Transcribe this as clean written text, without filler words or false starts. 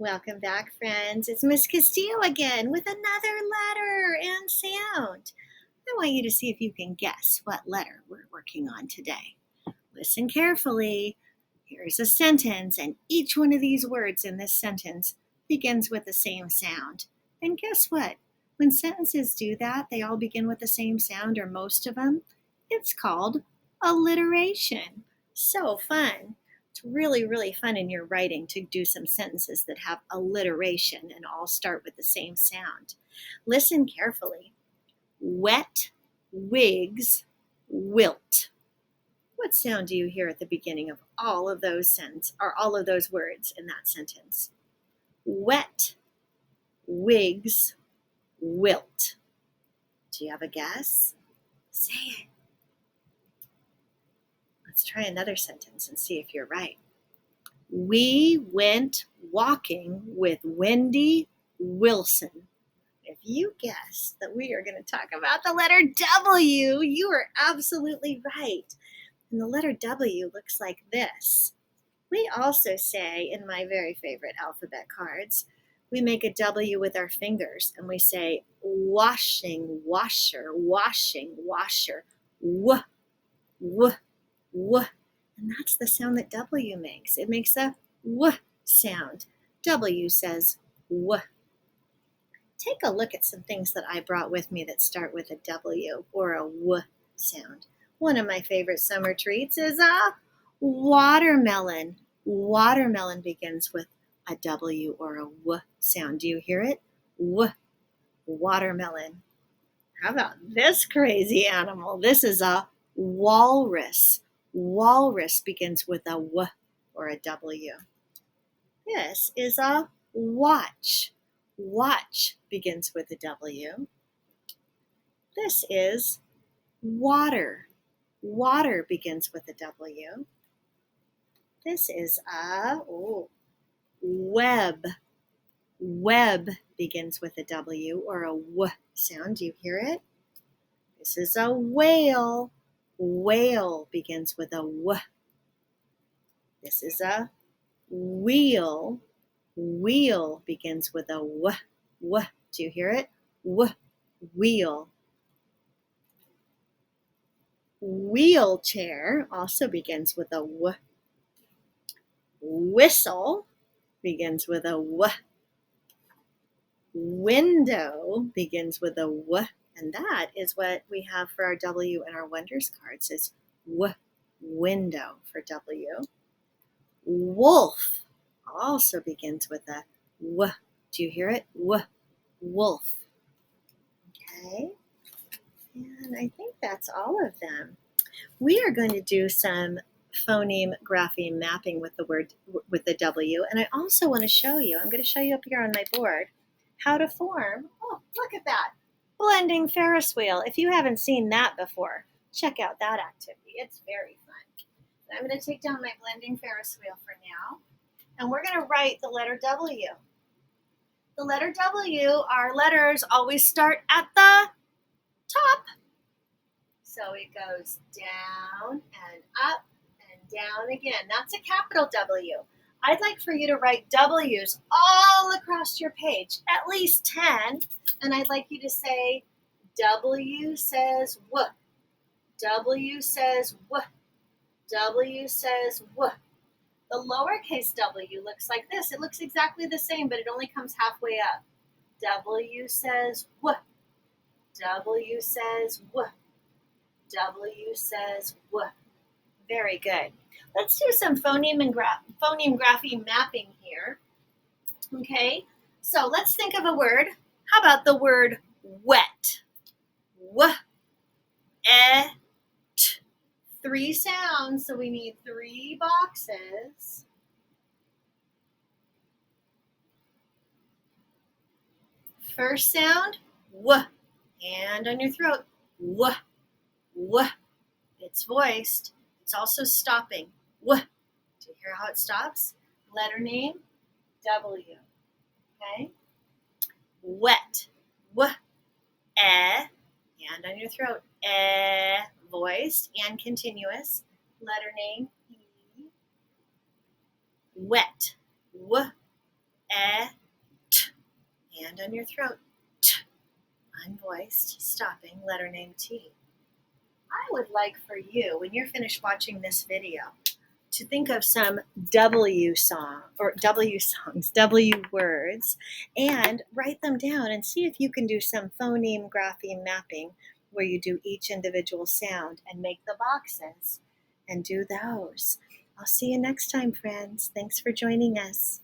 Welcome back, friends. It's Miss Castillo again with another letter and sound. I want you to see if you can guess what letter we're working on today. Listen carefully. Here's a sentence, and each one of these words in this sentence begins with the same sound. And guess what? When sentences do that, they all begin with the same sound, or most of them. It's called alliteration. So fun. It's really, really fun in your writing to do some sentences that have alliteration and all start with the same sound. Listen carefully. Wet wigs wilt. What sound do you hear at the beginning of all of those words in that sentence? Wet wigs wilt. Do you have a guess? Say it. Let's try another sentence and see if you're right. We went walking with Wendy Wilson. If you guessed that we are going to talk about the letter W, you are absolutely right. And the letter W looks like this. We also say, in my very favorite alphabet cards, we make a W with our fingers and we say washing, washer, washing, washer, w, w, w. And that's the sound that W makes. It makes a w sound. W says w. Take a look at some things that I brought with me that start with a W or a w sound. One of my favorite summer treats is a watermelon. Watermelon begins with a W or a w sound. Do you hear it? W. Watermelon. How about this crazy animal? This is a walrus. Walrus begins with a w or a w. This is a watch. Watch begins with a W. This is water. Water begins with a W. This is a web. Web begins with a W or a w sound. Do you hear it? This is a whale. Whale begins with a w. This is a wheel. Wheel begins with a w. W. Do you hear it? W. Wheel. Wheelchair also begins with a w. Whistle begins with a w. Window begins with a w. And that is what we have for our W in our Wonders cards is w. Window for W. Wolf also begins with a w. Do you hear it? W. Wolf. Okay. And I think that's all of them. We are going to do some phoneme grapheme mapping with the W. And I also want to show you, I'm going to show you up here on my board, how to form, look at that, blending Ferris wheel. If you haven't seen that before, check out that activity. It's very fun. I'm going to take down my blending Ferris wheel for now. And we're going to write the letter W. The letter W, our letters always start at the top. So it goes down and up and down again. That's a capital W. I'd like for you to write W's all across your page, at least 10. And I'd like you to say, W says W. W says W. W says W. The lowercase w looks like this. It looks exactly the same, but it only comes halfway up. W says W. W says W. W says W. Very good. Let's do some phoneme grapheme mapping here. Okay, so let's think of a word. How about the word wet? W, e, t. 3 sounds, so we need 3 boxes. First sound, w. Hand on your throat, w, w. It's voiced. It's also stopping, w. Do you hear how it stops? Letter name, W. Okay? Wet, w, e. Hand on your throat, e. Voiced and continuous. Letter name, E. Wet, w, e. hand on your throat. T. Unvoiced, stopping, letter name T. I would like for you, when you're finished watching this video, to think of some W songs, W words, and write them down and see if you can do some phoneme grapheme mapping where you do each individual sound and make the boxes and do those. I'll see you next time, friends. Thanks for joining us.